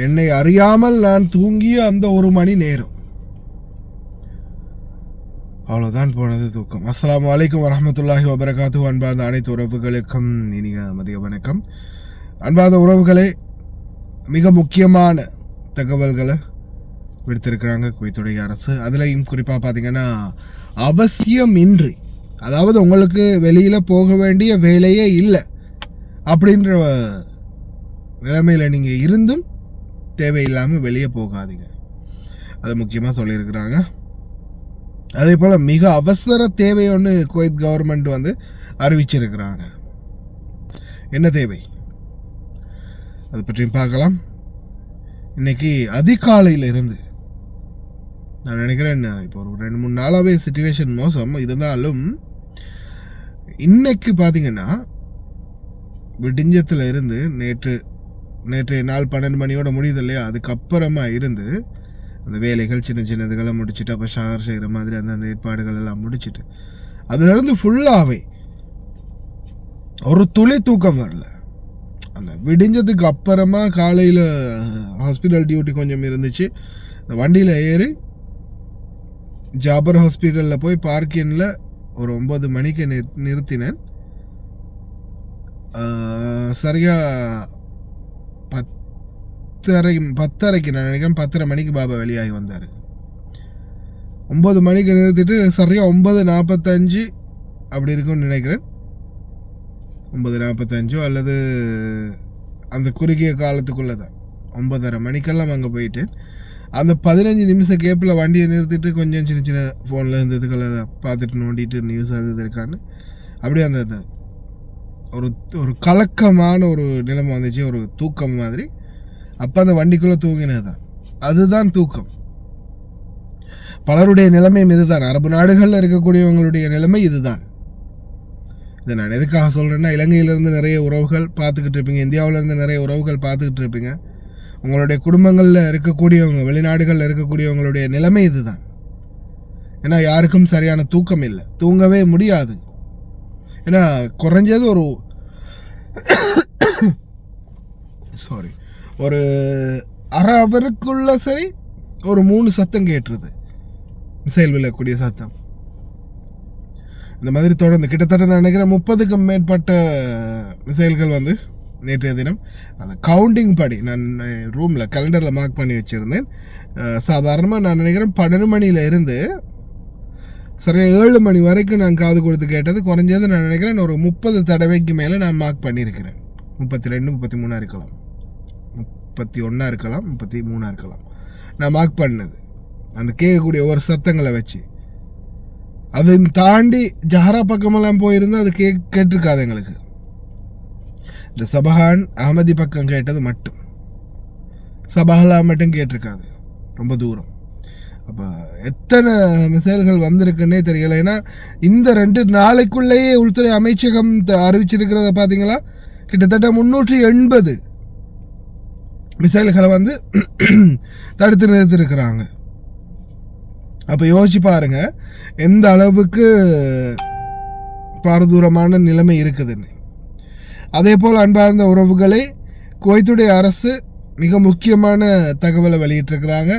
என்னை அறியாமல் நான் தூங்கிய அந்த 1 மணி நேரம், அவ்வளோதான் போனது தூக்கம். அஸ்ஸலாமு அலைக்கும் வரஹ்மத்துல்லாஹி வபரகாத்துஹு. அன்பார்ந்த அனைத்து உறவுகளுக்கும் இனிய மதிய வணக்கம். அன்பார்ந்த உறவுகளே, மிக முக்கியமான தகவல்களை விடுத்திருக்கிறாங்க குவைத்துடைய அரசு. அதுலேயும் குறிப்பாக பார்த்தீங்கன்னா, அவசியமின்றி, அதாவது உங்களுக்கு வெளியில் போக வேண்டிய வேலையே இல்லை அப்படின்ற நிலைமையில் நீங்கள் இருந்தும் தேவையில்லாமல் வெளியே போகாதீங்க. அதை முக்கியமாக சொல்லியிருக்கிறாங்க. அதே போல் மிக அவசர தேவை ஒன்று குவைத் கவர்மெண்ட் வந்து அறிவிச்சிருக்கிறாங்க. என்ன தேவை, அதை பற்றியும் பார்க்கலாம். இன்னைக்கு அதிகாலையில் இருந்து நான் நினைக்கிறேன், இப்போ ஒரு 2-3 நாளாகவே சிச்சுவேஷன் மோசம் இருந்தாலும், இன்னைக்கு பார்த்தீங்கன்னா விடிஞ்சத்தில் இருந்து நேற்று நாள் 12 மணியோட முடியுது இல்லையா, அதுக்கப்புறமா இருந்து அந்த வேலைகள் சின்ன சின்னதுகளை முடிச்சுட்டு அப்போ ஷவர் செய்கிற மாதிரி அந்த ஏற்பாடுகள் எல்லாம் முடிச்சுட்டு அதுலேருந்து ஃபுல்லாகவே ஒரு துளி தூக்கம் வரல. அந்த விடிஞ்சதுக்கு அப்புறமா காலையில் ஹாஸ்பிட்டல் டியூட்டி கொஞ்சம் இருந்துச்சு. அந்த வண்டியில் ஏறி ஜாபர் ஹாஸ்பிட்டலில் போய் பார்க்கிங்கில் ஒரு 9 மணிக்கு நிறுத்தினேன். சரியாக 10:30 நான் நினைக்கிறேன், 10:30 மணிக்கு பாபா வெளியாகி வந்தார். 9 மணிக்கு நிறுத்திட்டு சரியாக 9:45 அப்படி இருக்கும்னு நினைக்கிறேன். 9:45 அல்லது அந்த குறுகிய காலத்துக்குள்ளே தான், 9:30 மணிக்கெல்லாம் அங்கே போயிட்டேன். அந்த 15 நிமிஷம் கேப்பில் வண்டியை நிறுத்திட்டு கொஞ்சம் சின்ன சின்ன ஃபோனில் இருந்ததுக்களை பார்த்துட்டு நோண்டிட்டு நியூஸ் அது இருக்கான்னு அப்படியே அந்த ஒரு கலக்கமான ஒரு நிலைமை வந்துச்சு, ஒரு தூக்கம் மாதிரி. அப்போ அந்த வண்டிக்குள்ளே தூங்கினது தான், அதுதான் தூக்கம். பலருடைய நிலைமையும் இதுதான். அரபு நாடுகளில் இருக்கக்கூடியவங்களுடைய நிலைமை இதுதான். இதை நான் எதுக்காக சொல்கிறேன்னா, இலங்கையிலேருந்து நிறைய உறவுகள் பார்த்துக்கிட்டு இருப்பீங்க, இந்தியாவிலேருந்து நிறைய உறவுகள் பார்த்துக்கிட்டு இருப்பீங்க. உங்களுடைய குடும்பங்களில் இருக்கக்கூடியவங்க, வெளிநாடுகளில் இருக்கக்கூடியவங்களுடைய நிலைமை இதுதான். ஏன்னா யாருக்கும் சரியான தூக்கம் இல்லை, தூங்கவே முடியாது. ஏன்னா குறைஞ்சது ஒரு அரை அவருக்குள்ள சரி ஒரு 3 சத்தம் கேட்டுருது, மிசைல் விழக்கூடிய சத்தம். இந்த மாதிரி தொடர்ந்து கிட்டத்தட்ட நான் நினைக்கிறேன் 30க்கும் மேற்பட்ட மிசைல்கள் வந்து நேற்றைய தினம் அந்த கவுண்டிங் படி நான் ரூமில் கேலண்டரில் மார்க் பண்ணி வச்சுருந்தேன். சாதாரணமாக நான் நினைக்கிறேன் 12 மணியில் இருந்து சரியாக 7 மணி வரைக்கும் நான் காது கொடுத்து கேட்டது குறைஞ்சது நான் நினைக்கிறேன் ஒரு 30 தடவைக்கு மேலே நான் மார்க் பண்ணியிருக்கிறேன். 32, 33 இருக்கலாம், 31 இருக்கலாம், 33 இருக்கலாம். நான் மார்க் பண்ணது அந்த கேட்கக்கூடிய ஒரு சத்தங்களை வச்சு. அதையும் தாண்டி ஜஹரா பக்கமெல்லாம் போயிருந்தால் அது கேட்டிருக்காது எங்களுக்கு. இந்த சபஹான் அகமதி பக்கம் கேட்டது மட்டும், சபஹலா மட்டும் கேட்டிருக்காது, ரொம்ப தூரம். அப்போ எத்தனை மிசைல்கள் வந்திருக்குன்னே தெரியல. ஏன்னா இந்த 2 நாளைக்குள்ளேயே உள்துறை அமைச்சகம் அறிவிச்சிருக்கிறத பார்த்தீங்களா, கிட்டத்தட்ட 380 மிசைல்களை வந்து தடுத்து நிறுத்திருக்கிறாங்க. அப்போ யோசிச்சு பாருங்க எந்த அளவுக்கு பாரதூரமான நிலைமை இருக்குதுன்னு. அதே போல் அன்பார்ந்த உறவுகளை, குவைத்துடைய அரசு மிக முக்கியமான தகவலை வெளியிட்டிருக்கிறாங்க.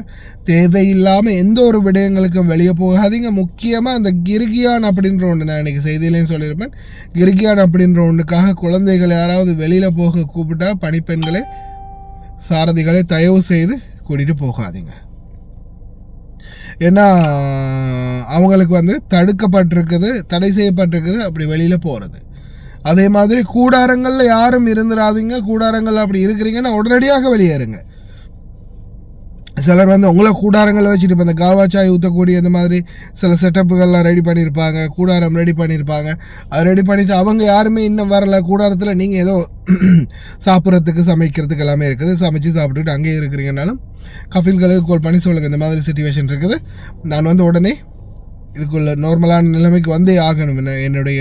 தேவையில்லாமல் எந்த ஒரு விடயங்களுக்கும் வெளியே போகாதீங்க. முக்கியமாக அந்த கிர்கியான் அப்படின்ற ஒன்று, நான் இன்றைக்கி செய்தியிலையும் சொல்லியிருப்பேன், கிர்கியான் அப்படின்ற ஒன்றுக்காக குழந்தைகள் யாராவது வெளியில் போக கூப்பிட்டா பணிப்பெண்களை, சாரதிகளை தயவு செய்து கூட்டிகிட்டு போகாதீங்க. ஏன்னா அவங்களுக்கு வந்து தடுக்கப்பட்டிருக்குது, தடை செய்யப்பட்டிருக்குது அப்படி வெளியில் போகிறது. அதே மாதிரி கூடாரங்களில் யாரும் இருந்துடாதீங்க. கூடாரங்கள் அப்படி இருக்கிறீங்கன்னா உடனடியாக வெளியேறுங்க. சிலர் வந்து உங்களை கூடாரங்களை வச்சுட்டு இப்போ இந்த காவா சாய் ஊற்றக்கூடிய இந்த மாதிரி சில செட்டப்புகள்லாம் ரெடி பண்ணியிருப்பாங்க, கூடாரம் ரெடி பண்ணியிருப்பாங்க. அதை ரெடி பண்ணிவிட்டு அவங்க யாருமே இன்னும் வரல கூடாரத்தில். நீங்கள் ஏதோ சாப்பிட்றதுக்கு சமைக்கிறதுக்கு எல்லாமே இருக்குது, சமைச்சு சாப்பிட்டுட்டு அங்கேயே இருக்கிறீங்கனாலும் கஃபீல்களுக்கு கால் பண்ணி சொல்லுங்கள், இந்த மாதிரி சிச்சுவேஷன் இருக்குது, நான் வந்து உடனே இதுக்குள்ள நார்மலான நிலைமைக்கு வந்தே ஆகணும், என்னுடைய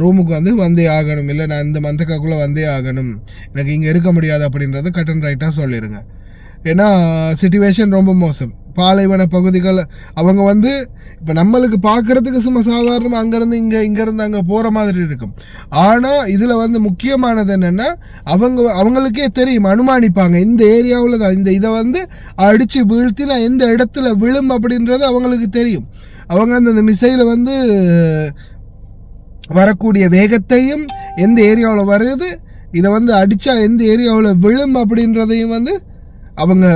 ரூமுக்கு வந்து வந்தே ஆகணும், இல்லை நான் இந்த மந்தக்காக்குள்ளே வந்தே ஆகணும், எனக்கு இங்கே இருக்க முடியாது அப்படின்றத கட் அண்ட் ரைட்டாக சொல்லிடுங்க. ஏன்னா சிச்சுவேஷன் ரொம்ப மோசம். பாலைவன பகுதிகள் அவங்க வந்து இப்போ நம்மளுக்கு பார்க்குறதுக்கு சும்மா சாதாரணமாக அங்கேருந்து இங்கேருந்து அங்கே போகிற மாதிரி இருக்கும். ஆனால் இதில் வந்து முக்கியமானது என்னென்னா அவங்களுக்கே தெரியும், அனுமானிப்பாங்க இந்த ஏரியாவில் தான் இந்த இதை வந்து அடித்து வீழ்த்தினா எந்த இடத்துல விழும் அப்படின்றது அவங்களுக்கு தெரியும். அவங்க அந்த மிசைலை வந்து வரக்கூடிய வேகத்தையும் எந்த ஏரியாவில் வருது, இதை வந்து அடித்தா எந்த ஏரியாவில் விழும் அப்படின்றதையும் வந்து அவங்க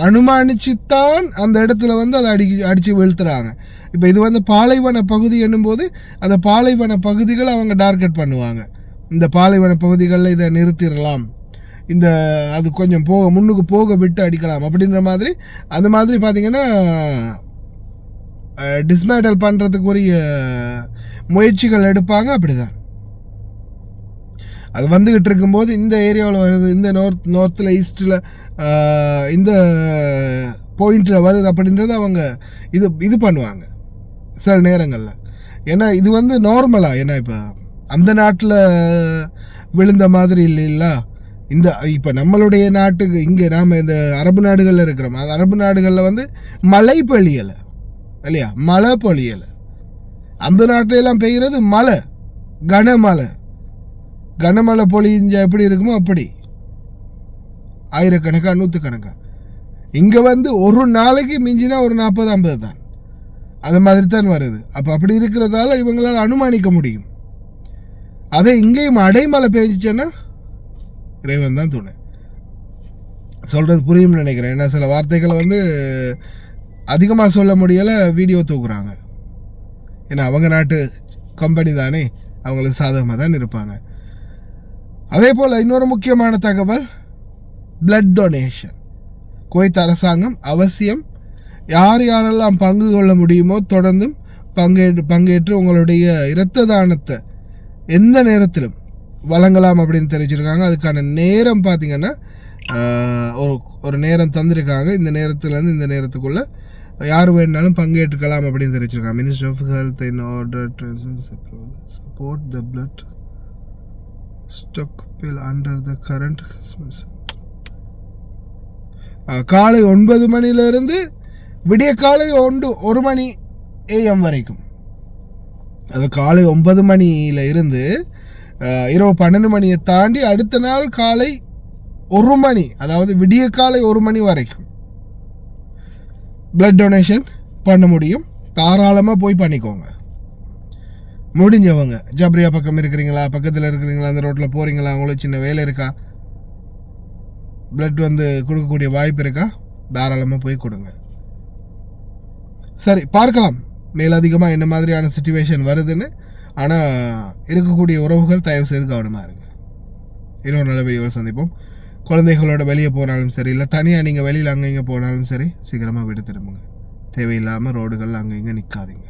அனுமானிச்சுத்தான் அந்த இடத்துல வந்து அதை அடித்து வீழ்த்துறாங்க. இப்போ இது வந்து பாலைவன பகுதி என்னும்போது அந்த பாலைவன பகுதிகளை அவங்க டார்கெட் பண்ணுவாங்க. இந்த பாலைவன பகுதிகளில் இதை நிறுத்திடலாம், இந்த அது கொஞ்சம் முன்னுக்கு போக விட்டு அடிக்கலாம் அப்படின்ற மாதிரி. அந்த மாதிரி பார்த்திங்கன்னா டிஸ்மேண்டல் பண்ணுறதுக்குரிய முயற்சிகள் எடுப்பாங்க. அப்படிதான் அது வந்துக்கிட்டு இருக்கும்போது இந்த ஏரியாவில் வருது, இந்த நார்த்தில் ஈஸ்ட்டில் இந்த பாயிண்டில் வருது அப்படின்றது அவங்க இது பண்ணுவாங்க சில நேரங்களில். ஏன்னா இது வந்து நார்மலாக, ஏன்னா இப்போ அந்த நாட்டில் விழுந்த மாதிரி இல்லைல்ல. இப்போ நம்மளுடைய நாட்டுக்கு இங்கே நாம் இந்த அரபு நாடுகளில் இருக்கிறோம். அந்த அரபு நாடுகளில் வந்து மழை பொழியலை இல்லையா, மழை பொழியலை. அந்த நாட்டிலெல்லாம் பெய்கிறது மழை, கனமழை பொழிஞ்சா எப்படி இருக்குமோ அப்படி ஆயிரக்கணக்கா நூற்றுக்கணக்கா. இங்கே வந்து ஒரு நாளைக்கு மிஞ்சினா ஒரு 40-50 தான், அந்த மாதிரி தான் வருது. அப்போ அப்படி இருக்கிறதால இவங்களால் அனுமானிக்க முடியும். அதே இங்கேயும் அடைமழை பெய்ஞ்சிச்சேன்னா இறைவன் தான் துணை. சொல்கிறது புரியும்னு நினைக்கிறேன். ஏன்னா சில வார்த்தைகளை வந்து அதிகமாக சொல்ல முடியலை, வீடியோ தூக்குறாங்க. ஏன்னா அவங்க நாட்டு கம்பெனி தானே, அவங்களுக்கு சாதகமாக தான் இருப்பாங்க. அதே போல் இன்னொரு முக்கியமான தகவல், பிளட் டொனேஷன். குவைத் அரசாங்கம் அவசியம் யாரெல்லாம் பங்கு கொள்ள முடியுமோ தொடர்ந்தும் பங்கேற்று உங்களுடைய இரத்த தானத்தை எந்த நேரத்திலும் வழங்கலாம் அப்படின்னு தெரிவிச்சிருக்காங்க. அதுக்கான நேரம் பார்த்திங்கன்னா ஒரு நேரம் தந்திருக்காங்க. இந்த நேரத்துலேருந்து இந்த நேரத்துக்குள்ளே யார் வேணுனாலும் பங்கேற்றுக்கலாம் அப்படின்னு தெரிவிச்சிருக்காங்க. Ministry of health in order to support the blood stockpile under the current காலை 9 மணிலிருந்து விடிய காலை 1 மணி AM வரைக்கும். அது காலை 9 மணியில் இருந்து இரவு 12 மணியை தாண்டி அடுத்த நாள் காலை 1 மணி, அதாவது விடிய காலை 1 மணி வரைக்கும் பிளட் டொனேஷன் பண்ண முடியும். தாராளமாக போய் பண்ணிக்கோங்க. முடிஞ்சவங்க ஜப்ரியா பக்கம் இருக்கிறீங்களா, பக்கத்தில் இருக்கிறீங்களா, அந்த ரோட்டில் போகிறீங்களா, அவங்களுக்கு சின்ன வேலை இருக்கா, பிளட் வந்து கொடுக்கக்கூடிய வாய்ப்பு இருக்கா, தாராளமாக போய் கொடுங்க. சரி, பார்க்கலாம் மேலதிகமாக என்ன மாதிரியான சிச்சுவேஷன் வருதுன்னு. ஆனால் இருக்கக்கூடிய உறவுகள் தயவு செய்து கவனமாக இருங்க. இன்னொரு நல்ல வீடியோவில் சந்திப்போம். குழந்தைகளோட வெளியே போனாலும் சரி, இல்லை தனியாக நீங்கள் வெளியில் அங்கே இங்கே போனாலும் சரி, சீக்கிரமாக வீடு திரும்புங்க. தேவையில்லாமல் ரோடுகள் அங்கே இங்கே நிற்காதீங்க.